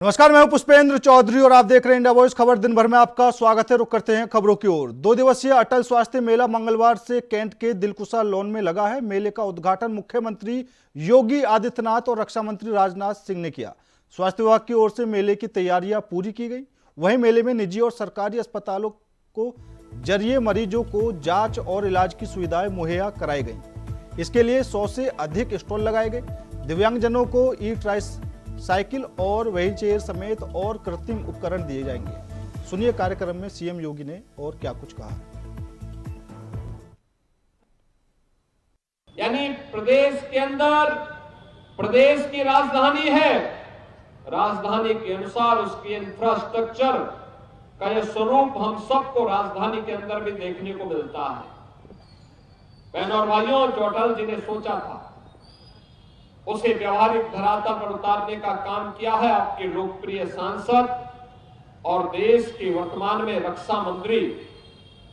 नमस्कार, मैं हूं पुष्पेंद्र चौधरी और आप देख रहे हैं इंडिया वॉइस खबर। दिन भर में आपका स्वागत है। रुक करते हैं खबरों की ओर। 2 दिवसीय अटल स्वास्थ्य मेला मंगलवार से कैंट के दिलकुशा लॉन में लगा है। मेले का उद्घाटन मुख्यमंत्री योगी आदित्यनाथ और रक्षा मंत्री राजनाथ सिंह ने किया। स्वास्थ्य विभाग की ओर से मेले की तैयारियां पूरी की गई। वहीं मेले में निजी और सरकारी अस्पतालों को जरिए मरीजों को जांच और इलाज की सुविधाएं मुहैया कराई गई। इसके लिए 100 से अधिक स्टॉल लगाए गए। दिव्यांगजनों को ई साइकिल और व्हील चेयर समेत और कृत्रिम उपकरण दिए जाएंगे। सुनिए कार्यक्रम में सीएम योगी ने और क्या कुछ कहा। यानी प्रदेश के अंदर प्रदेश की राजधानी है, राजधानी के अनुसार उसकी इंफ्रास्ट्रक्चर का यह स्वरूप हम सबको राजधानी के अंदर भी देखने को मिलता है। बहनों और भाइयों, जो अटल जी ने सोचा था उसे व्यवहारिक धरातल पर उतारने का काम किया है आपके लोकप्रिय सांसद और देश के वर्तमान में रक्षा मंत्री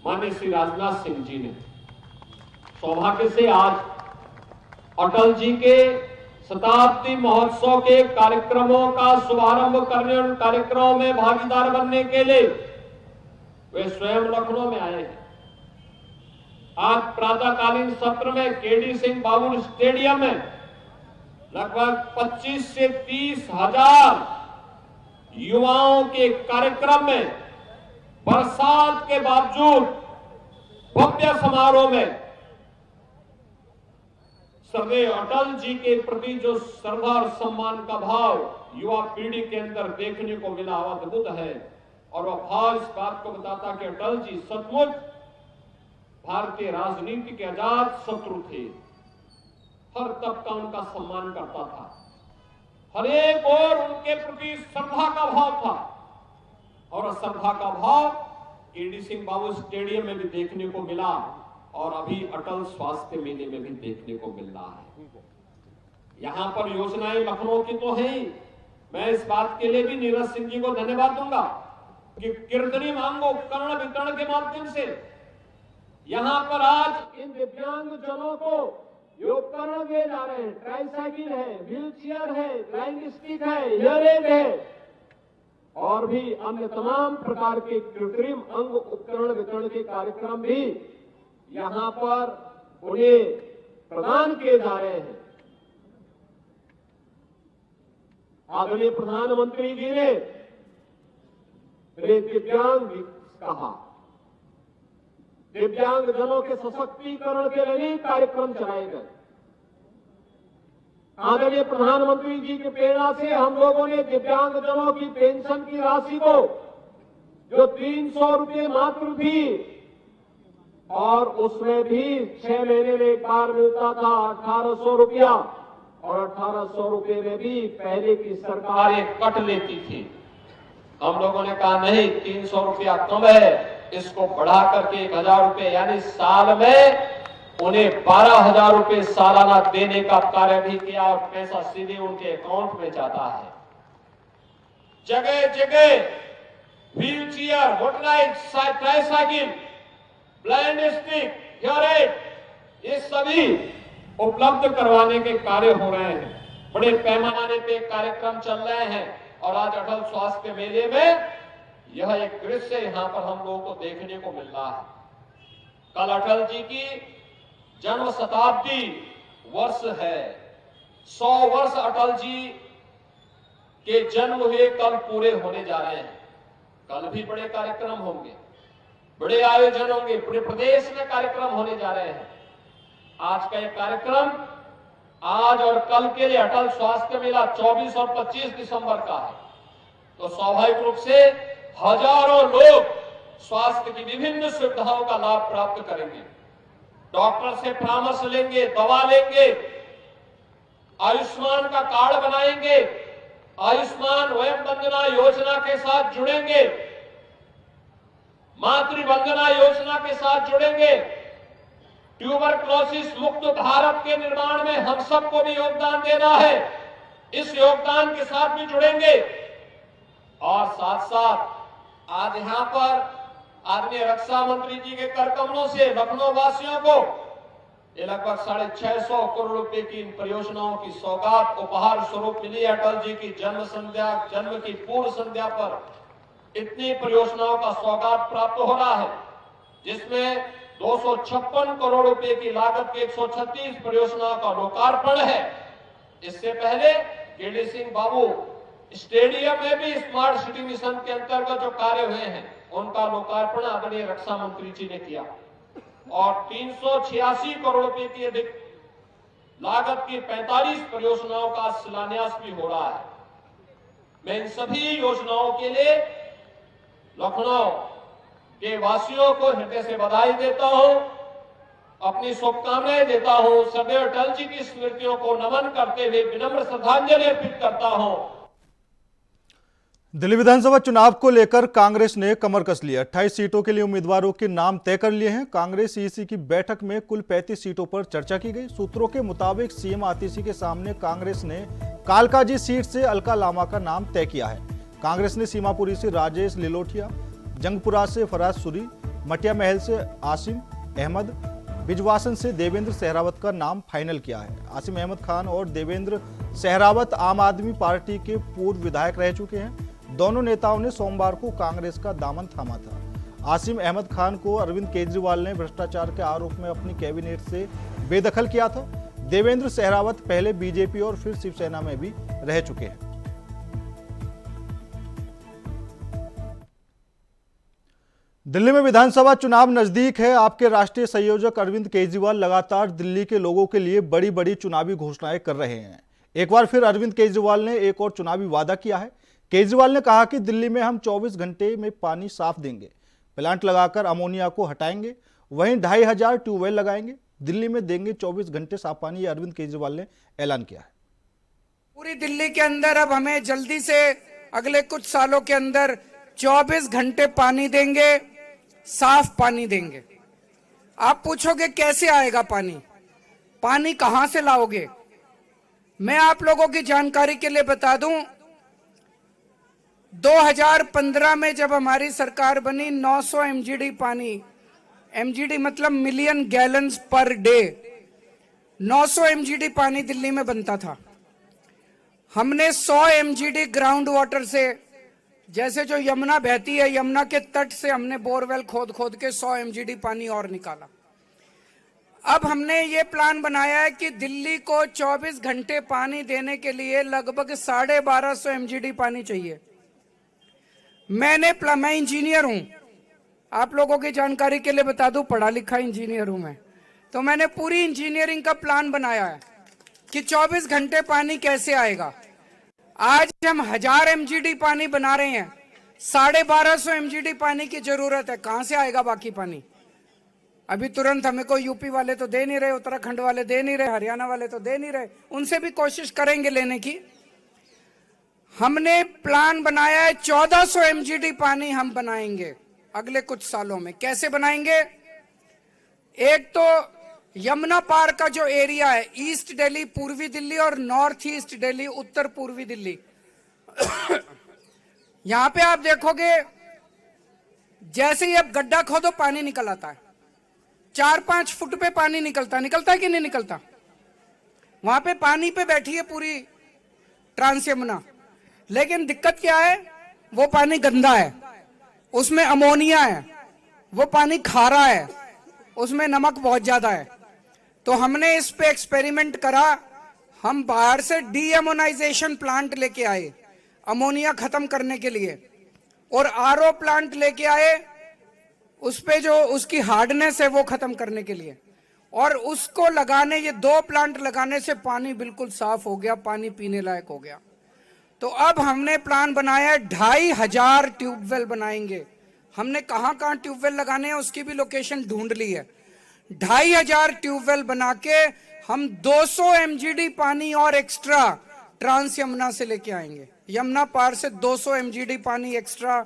माननीय श्री राजनाथ सिंह जी ने। सौभाग्य से आज अटल जी के शताब्दी महोत्सव के कार्यक्रमों का शुभारंभ करने, उन कार्यक्रमों में भागीदार बनने के लिए वे स्वयं लखनऊ में आए हैं। आज प्रातःकालीन सत्र में केडी सिंह बाबू स्टेडियम में लगभग 25 से 30 हजार युवाओं के कार्यक्रम में बरसात के बावजूद भव्य समारोह में श्रद्धेय अटल जी के प्रति जो श्रद्धा और सम्मान का भाव युवा पीढ़ी के अंदर देखने को मिला, अद्भुत है। और वह भाव इस बात को बताता कि अटल जी सचमुच भारतीय राजनीति के आजाद शत्रु थे। हर तबका उनका सम्मान करता था, हर एक और उनके प्रति श्रद्धा का भाव था। और श्रद्धा का भाव केडी सिंह बाबू स्टेडियम में भी देखने को मिला और अभी अटल स्वास्थ्य मेले में भी देखने को मिल रहा है। यहां पर योजनाएं लखनऊ की तो है ही। मैं इस बात के लिए भी नीरज सिंह जी को धन्यवाद दूंगा कि कृत्रिम अंग उपकरण वितरण के माध्यम से यहां पर आज इन दिव्यांग जनों को ये उपकरण दिए जा रहे हैं। ट्राईसाइकिल है, व्हील चेयर है, फ्लाइंग स्टिक है, इयररिंग है और भी अन्य तमाम प्रकार के कृत्रिम अंग उपकरण वितरण के कार्यक्रम भी यहां पर उन्हें प्रदान किए जा रहे हैं। आदरणीय प्रधानमंत्री जी ने दिव्यांग कहा, दिव्यांग जनों के सशक्तिकरण के लिए कार्यक्रम चलाए गए। आदरणीय प्रधानमंत्री जी की प्रेरणा से हम लोगों ने दिव्यांग जनों की पेंशन की राशि को जो 300 रुपये मात्र थी और उसमें भी 6 महीने में एक बार मिलता था 1800 रुपया, और 1800 रुपये में भी पहले की सरकारें कट लेती थी। हम लोगों ने कहा नहीं, 300 रुपया कम है, इसको बढ़ा करके 1000 रुपये यानी साल में उन्हें 12,000 रुपये सालाना देने का कार्य भी किया और पैसा सीधे उनके अकाउंट में जाता है। जगह जगह wheel chair, motorised tricycle, blind stick, hearing, ये सभी उपलब्ध करवाने के कार्य हो रहे हैं। बड़े पैमाने पे कार्यक्रम चल रहे हैं और आज अटल स्वास्थ्य मेले में यह एक दृश्य यहां पर हम लोगों को देखने को मिल रहा है। कल अटल जी की जन्म शताब्दी वर्ष है। 100 वर्ष अटल जी के जन्म हुए कल पूरे होने जा रहे हैं। कल भी बड़े कार्यक्रम होंगे, बड़े आयोजन होंगे, पूरे प्रदेश में कार्यक्रम होने जा रहे हैं। आज का यह कार्यक्रम आज और कल के लिए अटल स्वास्थ्य मेला 24 और 25 दिसंबर का है। तो स्वाभाविक रूप से हजारों लोग स्वास्थ्य की विभिन्न सुविधाओं का लाभ प्राप्त करेंगे, डॉक्टर से परामर्श लेंगे, दवा लेंगे, आयुष्मान का कार्ड बनाएंगे, आयुष्मान वयम वंदना योजना के साथ जुड़ेंगे, मातृ वंदना योजना के साथ जुड़ेंगे। ट्यूबरक्लोसिस मुक्त भारत के निर्माण में हम सबको भी योगदान देना है, इस योगदान के साथ भी जुड़ेंगे। और साथ साथ आज यहां पर आदरणीय रक्षा मंत्री जी के कर कमलों से लखनऊ वासियों को ये लगभग 650 करोड़ रुपए की इन परियोजनाओं की सौगात उपहार स्वरूप मिली अटल जी की जन्म की पूर्व संध्या पर इतनी परियोजनाओं का सौगात प्राप्त हो रहा है, जिसमें 256 करोड़ रुपए की लागत की 136 परियोजनाओं का लोकार्पण है। इससे पहले केडी सिंह बाबू स्टेडियम में भी स्मार्ट सिटी मिशन के अंतर्गत जो कार्य हुए हैं उनका लोकार्पण आदरणीय रक्षा मंत्री जी ने किया और 386 करोड़ रुपए की अधिक लागत की 45 परियोजनाओं का शिलान्यास भी हो रहा है। मैं इन सभी योजनाओं के लिए लखनऊ के वासियों को हृदय से बधाई देता हूं, अपनी शुभकामनाएं देता हूं, सदैव अटल जी की स्मृतियों को नमन करते हुए विनम्र श्रद्धांजलि अर्पित करता हूं। दिल्ली विधानसभा चुनाव को लेकर कांग्रेस ने कमर कस लिया। 28 सीटों के लिए उम्मीदवारों के नाम तय कर लिए हैं। कांग्रेस ईसी की बैठक में कुल 35 सीटों पर चर्चा की गई। सूत्रों के मुताबिक सीएम आतिशी के सामने कांग्रेस ने कालकाजी सीट से अलका लामा का नाम तय किया है। कांग्रेस ने सीमापुरी से राजेश लिलोठिया, जंगपुरा से फराज सुरी, मटिया महल से आसिम अहमद, बिजवासन से देवेंद्र सहरावत का नाम फाइनल किया है। आसिम अहमद खान और देवेंद्र सहरावत आम आदमी पार्टी के पूर्व विधायक रह चुके हैं। दोनों नेताओं ने सोमवार को कांग्रेस का दामन थामा था। आसिम अहमद खान को अरविंद केजरीवाल ने भ्रष्टाचार के आरोप में अपनी कैबिनेट से बेदखल किया था। देवेंद्र सहरावत पहले बीजेपी और फिर शिवसेना में भी रह चुके हैं। दिल्ली में विधानसभा चुनाव नजदीक है। आपके राष्ट्रीय संयोजक अरविंद केजरीवाल लगातार दिल्ली के लोगों के लिए बड़ी बड़ी चुनावी घोषणाएं कर रहे हैं। एक बार फिर अरविंद केजरीवाल ने एक और चुनावी वादा किया है। केजरीवाल ने कहा कि दिल्ली में हम 24 घंटे में पानी साफ देंगे, प्लांट लगाकर अमोनिया को हटाएंगे, वहीं 2500 ट्यूबवेल लगाएंगे, दिल्ली में देंगे 24 घंटे साफ पानी। ये अरविंद केजरीवाल ने ऐलान किया है। पूरी दिल्ली के अंदर अब हमें जल्दी से अगले कुछ सालों के अंदर 24 घंटे पानी देंगे, साफ पानी देंगे। आप पूछोगे कैसे आएगा पानी, पानी कहां से लाओगे? मैं आप लोगों की जानकारी के लिए बता दूं, 2015 में जब हमारी सरकार बनी 900 एमजीडी पानी, एमजीडी मतलब मिलियन गैलन्स पर डे, 900 एमजीडी पानी दिल्ली में बनता था। हमने 100 एमजीडी ग्राउंड वाटर से, जैसे जो यमुना बहती है, यमुना के तट से हमने बोरवेल खोद खोद के 100 एमजीडी पानी और निकाला। अब हमने ये प्लान बनाया है कि दिल्ली को 24 घंटे पानी देने के लिए लगभग 1250 एमजीडी पानी चाहिए। मैं इंजीनियर हूं, आप लोगों की जानकारी के लिए बता दूं, पढ़ा लिखा इंजीनियर हूं मैं, तो मैंने पूरी इंजीनियरिंग का प्लान बनाया है कि 24 घंटे पानी कैसे आएगा। आज हम 1000 एमजीडी पानी बना रहे हैं, 1250 एमजीडी पानी की जरूरत है। कहां से आएगा बाकी पानी? अभी तुरंत हमें को यूपी वाले तो दे नहीं रहे, उत्तराखंड वाले दे नहीं रहे, हरियाणा वाले तो दे नहीं रहे, उनसे भी कोशिश करेंगे लेने की। हमने प्लान बनाया है 1400 एमजीडी पानी हम बनाएंगे अगले कुछ सालों में। कैसे बनाएंगे? एक तो यमुना पार का जो एरिया है, ईस्ट दिल्ली, पूर्वी दिल्ली और नॉर्थ ईस्ट दिल्ली, उत्तर पूर्वी दिल्ली, यहां पे आप देखोगे जैसे ही आप गड्ढा खोदो पानी निकल आता है, 4-5 फुट पे पानी निकलता है कि नहीं निकलता? वहां पे पानी पे बैठी है पूरी ट्रांस यमुना, लेकिन दिक्कत क्या है? वो पानी गंदा है, उसमें अमोनिया है, वो पानी खारा है, उसमें नमक बहुत ज्यादा है। तो हमने इस पे एक्सपेरिमेंट करा। हम बाहर से डीएमोनाइजेशन प्लांट लेके आए अमोनिया खत्म करने के लिए, और आरओ प्लांट लेके आए उस पे जो उसकी हार्डनेस है वो खत्म करने के लिए, और उसको लगाने, ये 2 प्लांट लगाने से पानी बिल्कुल साफ हो गया, पानी पीने लायक हो गया। तो अब हमने प्लान बनाया है 2500 ट्यूबवेल बनाएंगे। हमने कहां कहां ट्यूबवेल लगाने हैं उसकी भी लोकेशन ढूंढ ली है। 2500 ट्यूबवेल बना के हम 200 एमजीडी पानी और एक्स्ट्रा ट्रांस यमुना से लेके आएंगे। यमुना पार से 200 एमजीडी पानी एक्स्ट्रा,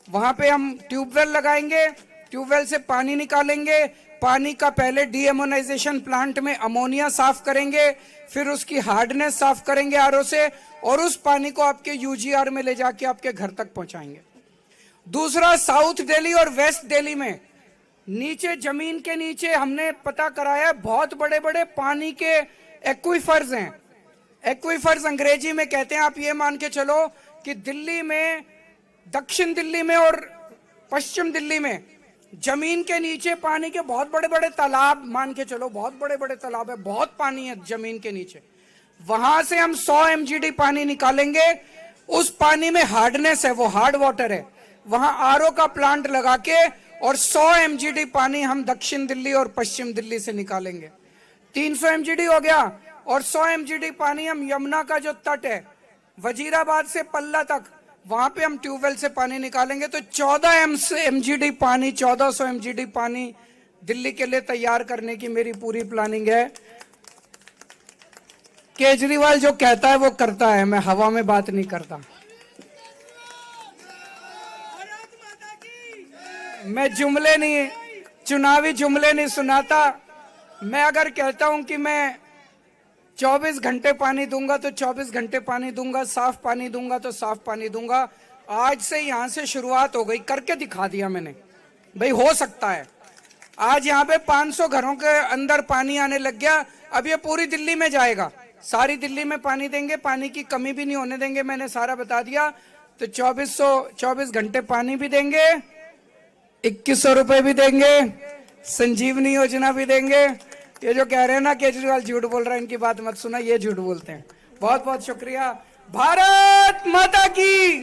वहां पे हम ट्यूबवेल लगाएंगे, ट्यूबवेल से पानी निकालेंगे। पानी का पहले डीएमोनाइजेशन प्लांट में अमोनिया साफ करेंगे, फिर उसकी हार्डनेस साफ करेंगे आरओ से, और उस पानी को आपके यूजीआर में ले जाके आपके घर तक पहुंचाएंगे। दूसरा, साउथ दिल्ली और वेस्ट दिल्ली में नीचे जमीन के नीचे हमने पता कराया बहुत बड़े बड़े पानी के एक्वीफर्स हैं। एक्वीफर्स अंग्रेजी में कहते हैं, आप ये मान के चलो कि दिल्ली में, दक्षिण दिल्ली में और पश्चिम दिल्ली में जमीन के नीचे पानी के बहुत बड़े बड़े तालाब, मान के चलो बहुत बड़े बड़े तालाब है, बहुत पानी है जमीन के नीचे। वहां से हम 100 mgd पानी निकालेंगे। उस पानी में हार्डनेस है, वो हार्ड वाटर है। वहां आरओ का प्लांट लगा के और 100 mgd पानी हम दक्षिण दिल्ली और पश्चिम दिल्ली से निकालेंगे। 300 mgd हो गया। और 100 mgd पानी हम यमुना का जो तट है वजीराबाद से पल्ला तक, वहां पे हम ट्यूबवेल से पानी निकालेंगे। तो 14 mgd पानी, 1400 mgd पानी दिल्ली के लिए तैयार करने की मेरी पूरी प्लानिंग है। केजरीवाल जो कहता है वो करता है, मैं हवा में बात नहीं करता। मैं जुमले नहीं, चुनावी जुमले नहीं सुनाता। मैं अगर कहता हूं कि मैं 24 घंटे पानी दूंगा तो 24 घंटे पानी दूंगा, साफ पानी दूंगा तो साफ पानी दूंगा। आज से यहां से शुरुआत हो गई, करके दिखा दिया मैंने, भाई हो सकता है। आज यहाँ पे 500 घरों के अंदर पानी आने लग गया। अब ये पूरी दिल्ली में जाएगा, सारी दिल्ली में पानी देंगे, पानी की कमी भी नहीं होने देंगे, मैंने सारा बता दिया। तो 24 घंटे पानी भी देंगे, 2100 रुपए भी देंगे, संजीवनी योजना भी देंगे। ये जो कह रहे हैं ना केजरीवाल झूठ बोल रहा है, इनकी बात मत सुना, ये झूठ बोलते हैं। बहुत बहुत शुक्रिया। भारत माता की।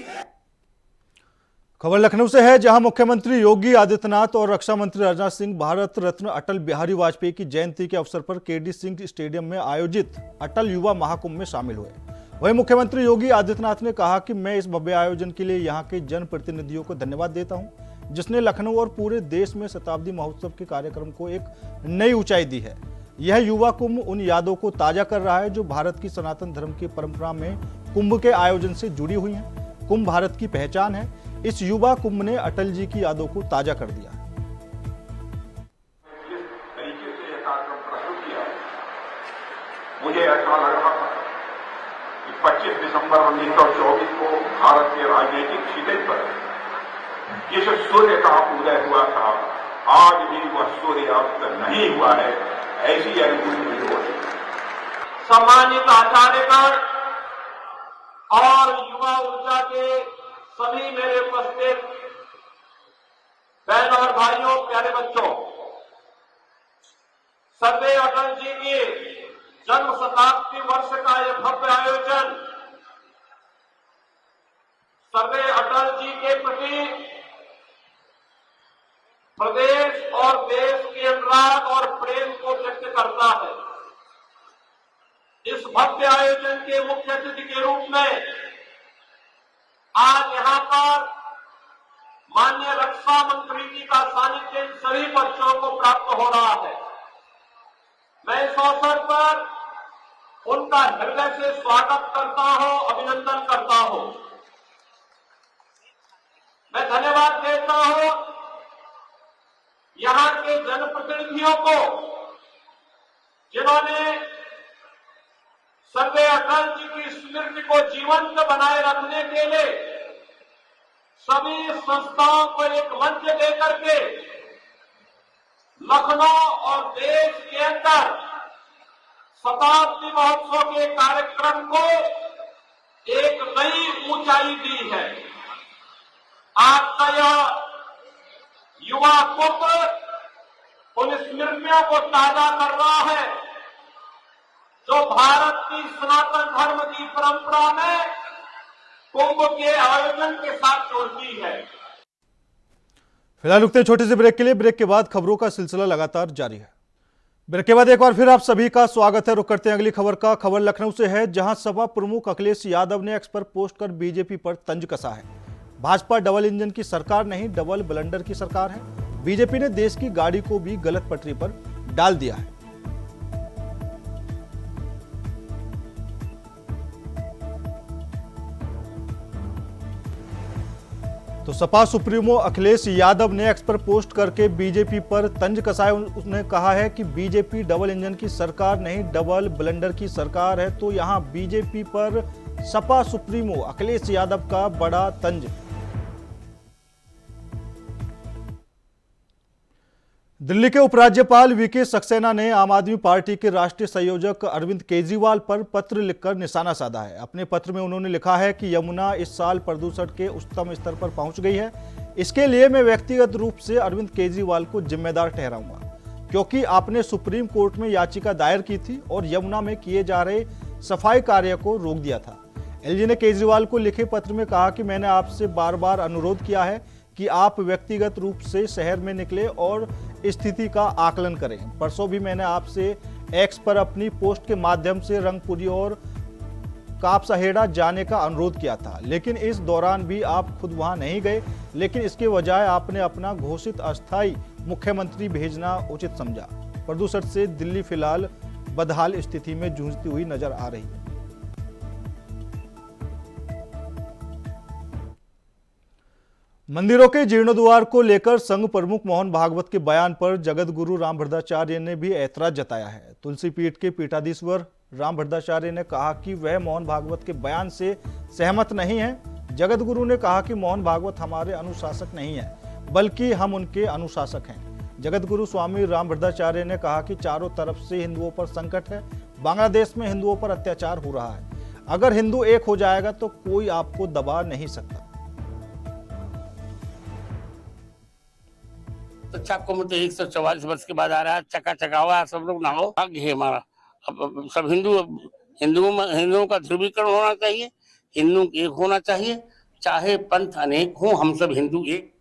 खबर लखनऊ से है, जहां मुख्यमंत्री योगी आदित्यनाथ और रक्षा मंत्री राजनाथ सिंह भारत रत्न अटल बिहारी वाजपेयी की जयंती के अवसर पर केडी सिंह स्टेडियम में आयोजित अटल युवा महाकुंभ में शामिल हुए। वहीं मुख्यमंत्री योगी आदित्यनाथ ने कहा कि मैं इस भव्य आयोजन के लिए यहां के जनप्रतिनिधियों को धन्यवाद देता हूं, जिसने लखनऊ और पूरे देश में शताब्दी महोत्सव के कार्यक्रम को एक नई ऊंचाई दी है। यह युवा कुंभ उन यादों को ताजा कर रहा है जो भारत की सनातन धर्म की परंपरा में कुंभ के आयोजन से जुड़ी हुई हैं। कुंभ भारत की पहचान है। इस युवा कुंभ ने अटल जी की यादों को ताजा कर दिया है। जिस तरीके से यह कार्यक्रम प्रस्तुत किया, मुझे ऐसा लग रहा था कि 25 दिसंबर 1924 को भारत के राजनीतिक क्षितिज पर जिस सूर्य का उदय हुआ था, आज भी वह सूर्य अस्त नहीं हुआ है, ऐसी अनुभूति मुझे हो रही। सम्मानित आचार्यगण और युवा ऊर्जा के सभी मेरे उपस्थित बहन और भाइयों, प्यारे बच्चों, सरदेव अटल जी के जन्म शताब्दी वर्ष का यह भव्य आयोजन सरदेव अटल जी के प्रति प्रदेश और देश के अनुराग और प्रेम को व्यक्त करता है। इस भव्य आयोजन के मुख्य अतिथि के रूप में आज यहां पर माननीय रक्षा मंत्री जी का सानिध्य इन सभी बच्चों को प्राप्त हो रहा है। मैं इस अवसर पर उनका हृदय से स्वागत करता हूं, अभिनंदन करता हूं। मैं धन्यवाद देता हूं यहां के जनप्रतिनिधियों को, जिन्होंने सरदेव अटल जी की स्मृति को जीवंत बनाए रखने के लिए सभी संस्थाओं को एक मंच देकर के लखनऊ और देश के अंदर शताब्दी महोत्सव के कार्यक्रम को एक नई ऊंचाई दी है। आज का यह युवा कुंभ उन स्मृतियों को ताजा कर रहा है जो भारत की सनातन धर्म की परंपरा में कुंभ के आयोजन के साथ जोड़ती है। फिलहाल रुकते हैं छोटे से ब्रेक के लिए। ब्रेक के बाद खबरों का सिलसिला लगातार जारी है। ब्रेक के बाद एक बार फिर आप सभी का स्वागत है। रुक करते हैं अगली खबर का। खबर लखनऊ से है, जहां सपा प्रमुख अखिलेश यादव ने एक्स पर पोस्ट कर बीजेपी पर तंज कसा है। भाजपा डबल इंजन की सरकार नहीं, डबल ब्लंडर की सरकार है। बीजेपी ने देश की गाड़ी को भी गलत पटरी पर डाल दिया है। तो सपा सुप्रीमो अखिलेश यादव ने एक्स पर पोस्ट करके बीजेपी पर तंज कसा है। उसने कहा है कि बीजेपी डबल इंजन की सरकार नहीं, डबल ब्लंडर की सरकार है। तो यहां बीजेपी पर सपा सुप्रीमो अखिलेश यादव का बड़ा तंज। दिल्ली के उपराज्यपाल वीके सक्सेना ने आम आदमी पार्टी के राष्ट्रीय संयोजक अरविंद केजरीवाल पर पत्र लिखकर निशाना साधा है। अपने पत्र में उन्होंने लिखा है कि यमुना इस साल प्रदूषण के उच्चतम स्तर पर पहुंच गई है। इसके लिए मैं व्यक्तिगत रूप से अरविंद केजरीवाल को जिम्मेदार ठहराऊंगा, क्योंकि आपने सुप्रीम कोर्ट में याचिका दायर की थी और यमुना में किए जा रहे सफाई कार्य को रोक दिया था। एलजी ने केजरीवाल को लिखे पत्र में कहा कि मैंने आपसे बार बार अनुरोध किया है कि आप व्यक्तिगत रूप से शहर में निकले और स्थिति का आकलन करें। परसों भी मैंने आपसे एक्स पर अपनी पोस्ट के माध्यम से रंगपुरी और कापसहेड़ा जाने का अनुरोध किया था, लेकिन इस दौरान भी आप खुद वहां नहीं गए। लेकिन इसके बजाय आपने अपना घोषित अस्थायी मुख्यमंत्री भेजना उचित समझा। प्रदूषण से दिल्ली फिलहाल बदहाल स्थिति में जूझती हुई नजर आ रही है। मंदिरों के जीर्णोद्वार को लेकर संघ प्रमुख मोहन भागवत के बयान पर जगत गुरु राम भद्राचार्य ने भी ऐतराज जताया है। तुलसी पीठ के पीठाधीश्वर राम भद्राचार्य ने कहा कि वह मोहन भागवत के बयान से सहमत नहीं है। जगत गुरु ने कहा कि मोहन भागवत हमारे अनुशासक नहीं है, बल्कि हम उनके अनुशासक हैं। जगत गुरु स्वामी राम भद्राचार्य ने कहा कि चारों तरफ से हिंदुओं पर संकट है। बांग्लादेश में हिंदुओं पर अत्याचार हो रहा है। अगर हिंदू एक हो जाएगा तो कोई आपको दबा नहीं सकता। अच्छा आपको मतलब 144 वर्ष के बाद आ रहा है, चका हुआ, सब लोग नहाओ, भाग्य है हमारा। अब सब हिंदुओं का ध्रुवीकरण होना चाहिए, हिंदू एक होना चाहिए, चाहे पंथ अनेक हो, हम सब हिंदू एक।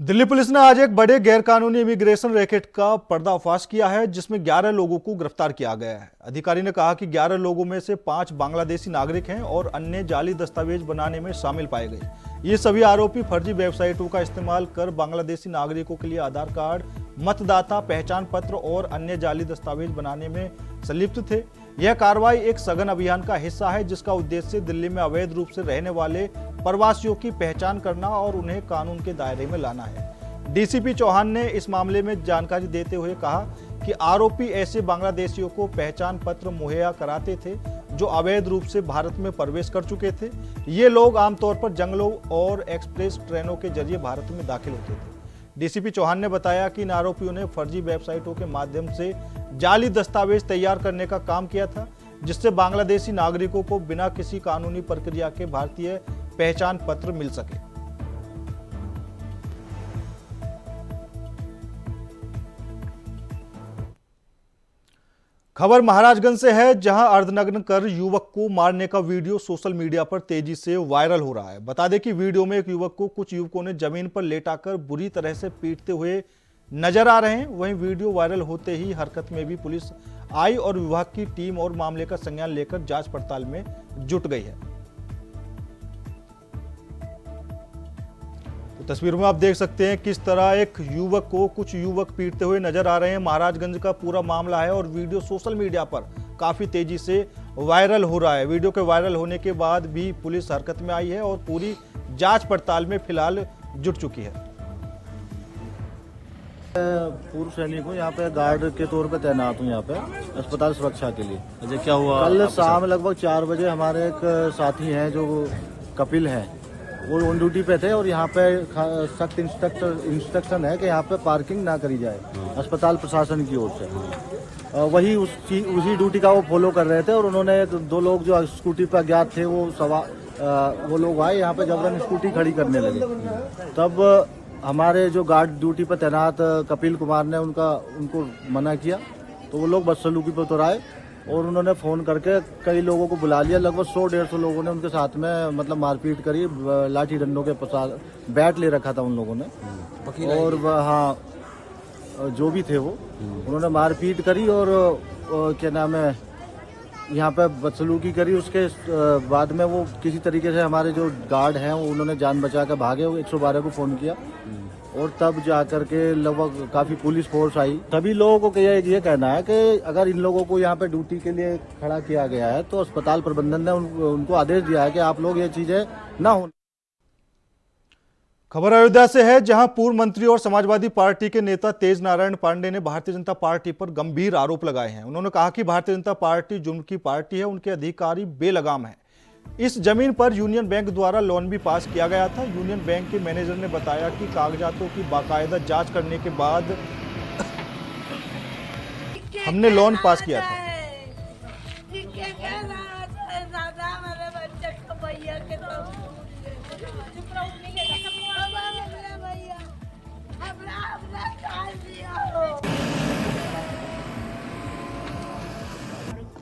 दिल्ली पुलिस ने आज एक बड़े गैरकानूनी इमिग्रेशन रैकेट का पर्दाफाश किया है, जिसमें 11 लोगों को गिरफ्तार किया गया है। अधिकारी ने कहा कि 11 लोगों में से 5 बांग्लादेशी नागरिक हैं और अन्य जाली दस्तावेज बनाने में शामिल पाए गए। ये सभी आरोपी फर्जी वेबसाइटों का इस्तेमाल कर बांग्लादेशी नागरिकों के लिए आधार कार्ड, मतदाता पहचान पत्र और अन्य जाली दस्तावेज बनाने में संलिप्त थे। यह कार्रवाई एक सघन अभियान का हिस्सा है, जिसका उद्देश्य दिल्ली में अवैध रूप से रहने वाले प्रवासियों की पहचान करना और उन्हें कानून के दायरे में लाना है। डीसीपी चौहान ने इस मामले में जानकारी देते हुए कहा कि आरोपी ऐसे बांग्लादेशियों को पहचान पत्र मुहैया कराते थे जो अवैध रूप से भारत में प्रवेश कर चुके थे। ये लोग आमतौर पर जंगलों और एक्सप्रेस ट्रेनों के जरिए भारत में दाखिल होते थे। डीसीपी चौहान ने बताया कि इन आरोपियों ने फर्जी वेबसाइटों के माध्यम से जाली दस्तावेज तैयार करने का काम किया था, जिससे बांग्लादेशी नागरिकों को बिना किसी कानूनी प्रक्रिया के भारतीय पहचान पत्र मिल सके। खबर महाराजगंज से है, जहां अर्धनग्न कर युवक को मारने का वीडियो सोशल मीडिया पर तेजी से वायरल हो रहा है। बता दें कि वीडियो में एक युवक को कुछ युवकों ने जमीन पर लेटाकर बुरी तरह से पीटते हुए नजर आ रहे हैं। वहीं वीडियो वायरल होते ही हरकत में भी पुलिस आई और विभाग की टीम और मामले का संज्ञान लेकर जांच पड़ताल में जुट गई है। तो तस्वीरों में आप देख सकते हैं किस तरह एक युवक को कुछ युवक पीटते हुए नजर आ रहे हैं। महाराजगंज का पूरा मामला है और वीडियो सोशल मीडिया पर काफी तेजी से वायरल हो रहा है। वीडियो के वायरल होने के बाद भी पुलिस हरकत में आई है और पूरी जांच पड़ताल में फिलहाल जुट चुकी है। पूर्व सैनिक हूँ, यहाँ पे गार्ड के तौर पे तैनात हूँ यहाँ पे अस्पताल सुरक्षा के लिए। अच्छा, क्या हुआ? कल शाम लगभग 4 बजे हमारे एक साथी हैं जो कपिल हैं, वो ऑन ड्यूटी पे थे और यहाँ पे सख्त इंस्ट्रक्शन है कि यहाँ पे पार्किंग ना करी जाए अस्पताल प्रशासन की ओर से। वही उसी ड्यूटी का वो फॉलो कर रहे थे और उन्होंने 2 लोग जो स्कूटी पर अज्ञात थे वो लोग आए यहाँ पे जबरन स्कूटी खड़ी करने लगे। तब हमारे जो गार्ड ड्यूटी पर तैनात कपिल कुमार ने उनको मना किया, तो वो लोग बदसलूकी पर उतर आए और उन्होंने फोन करके कई लोगों को बुला लिया। लगभग 100-150 लोगों ने उनके साथ में मतलब मारपीट करी, लाठी डंडों के बैट ले रखा था उन लोगों ने और हाँ जो भी थे वो उन्होंने मारपीट करी और क्या नाम है यहाँ पे बदसलूकी करी। उसके बाद में वो किसी तरीके से हमारे जो गार्ड हैं उन्होंने जान बचा कर भागे, 112 को फोन किया और तब जाकर के लगभग काफी पुलिस फोर्स आई। सभी लोगों को ये कहना है कि अगर इन लोगों को यहाँ पे ड्यूटी के लिए खड़ा किया गया है तो अस्पताल प्रबंधन ने उनको आदेश दिया है कि आप लोग ये चीजें ना हो। खबर अयोध्या से है, जहां पूर्व मंत्री और समाजवादी पार्टी के नेता तेज नारायण पांडे ने भारतीय जनता पार्टी पर गंभीर आरोप लगाए हैं। उन्होंने कहा कि भारतीय जनता पार्टी जुर्म की पार्टी है, उनके अधिकारी बेलगाम हैं। इस जमीन पर यूनियन बैंक द्वारा लोन भी पास किया गया था। यूनियन बैंक के मैनेजर ने बताया कि कागजातों की बाकायदा जांच करने के बाद हमने लोन पास किया था।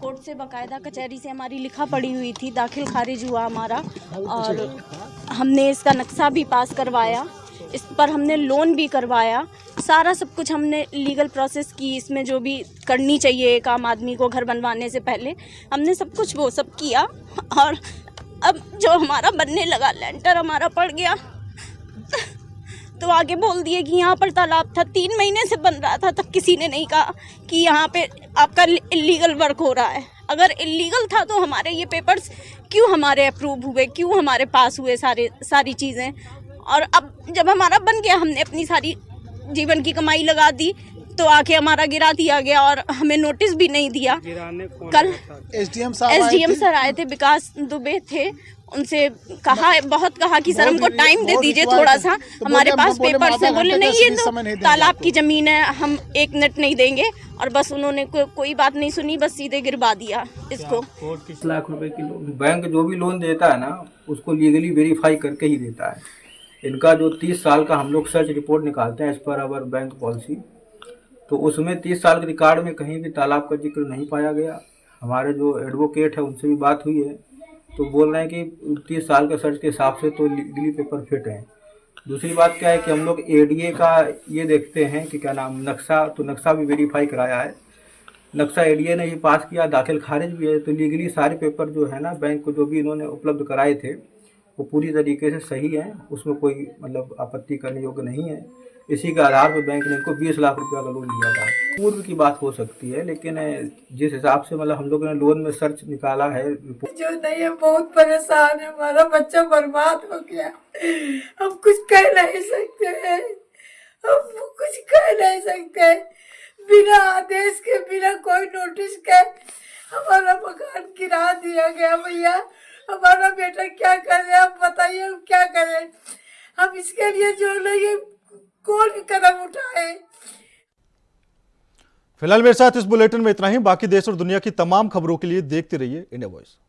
कोर्ट से बकायदा कचहरी से हमारी लिखा पड़ी हुई थी, दाखिल खारिज हुआ हमारा, और हमने इसका नक्शा भी पास करवाया, इस पर हमने लोन भी करवाया, सारा सब कुछ हमने लीगल प्रोसेस की, इसमें जो भी करनी चाहिए एक आम आदमी को घर बनवाने से पहले हमने सब कुछ वो सब किया। और अब जो हमारा बनने लगा, लेंटर हमारा पड़ गया, तो आगे बोल दिए कि यहाँ पर तालाब था, 3 महीने से बन रहा था, तब किसी ने नहीं कहा कि यहाँ पे आपका इलीगल वर्क हो रहा है। अगर इलीगल था तो हमारे ये पेपर्स क्यों हमारे अप्रूव हुए, क्यों हमारे पास हुए सारी चीज़ें। और अब जब हमारा बन गया, हमने अपनी सारी जीवन की कमाई लगा दी, तो आके हमारा गिरा दिया गया और हमें नोटिस भी नहीं दिया। कल एसडीएम सर आए थे, विकास दुबे थे, उनसे बहुत कहा कि सर हमको टाइम दे दीजिए थोड़ा सा, हमारे पास पेपर्स हैं। बोले नहीं, ये तो तालाब की जमीन है, हम 1 मिनट नहीं देंगे। और बस उन्होंने कोई बात नहीं सुनी, बस सीधे गिरवा दिया इसको। 30 लाख रुपए की लोन, बैंक जो भी लोन देता है ना, उसको लीगली वेरीफाई करके ही देता है। इनका जो 30 साल का हम लोग सर्च रिपोर्ट निकालते हैं as per hour bank policy, तो उसमें 30 साल के रिकॉर्ड में कहीं भी तालाब का जिक्र नहीं पाया गया। हमारे जो एडवोकेट है उनसे भी बात हुई है, तो बोल रहे हैं कि 30 साल के सर्च के हिसाब से तो लीगली पेपर फिट हैं। दूसरी बात क्या है कि हम लोग एडीए का ये देखते हैं कि क्या नाम नक्शा, तो नक्शा भी वेरीफाई कराया है, नक्शा एडीए ने ही पास किया, दाखिल खारिज भी है, तो लीगली सारे पेपर जो है ना बैंक को जो भी इन्होंने उपलब्ध कराए थे वो पूरी तरीके से सही है, उसमें कोई मतलब आपत्ति करने योग्य नहीं है। इसी के आधार पर बैंक ने इनको 20 लाख रुपया का लोन दिया था। पूर्व की बात हो सकती है, लेकिन जिस हिसाब से मतलब हम लोगों ने लोन में सर्च निकाला है, जो नहीं है बहुत परेशान है, हमारा बच्चा बर्बाद हो गया, हम कुछ कह नहीं सकते हैं, हम कुछ कह नहीं सकते। बिना आदेश के, बिना कोई नोटिस के हमारा मकान गिरा दिया गया। भैया हमारा बेटा क्या करे, आप बताइए हम क्या करें। हम इसके लिए जो नहीं कौन कदम उठाए। फिलहाल मेरे साथ इस बुलेटिन में इतना ही। बाकी देश और दुनिया की तमाम खबरों के लिए देखते रहिए इंडिया वॉइस।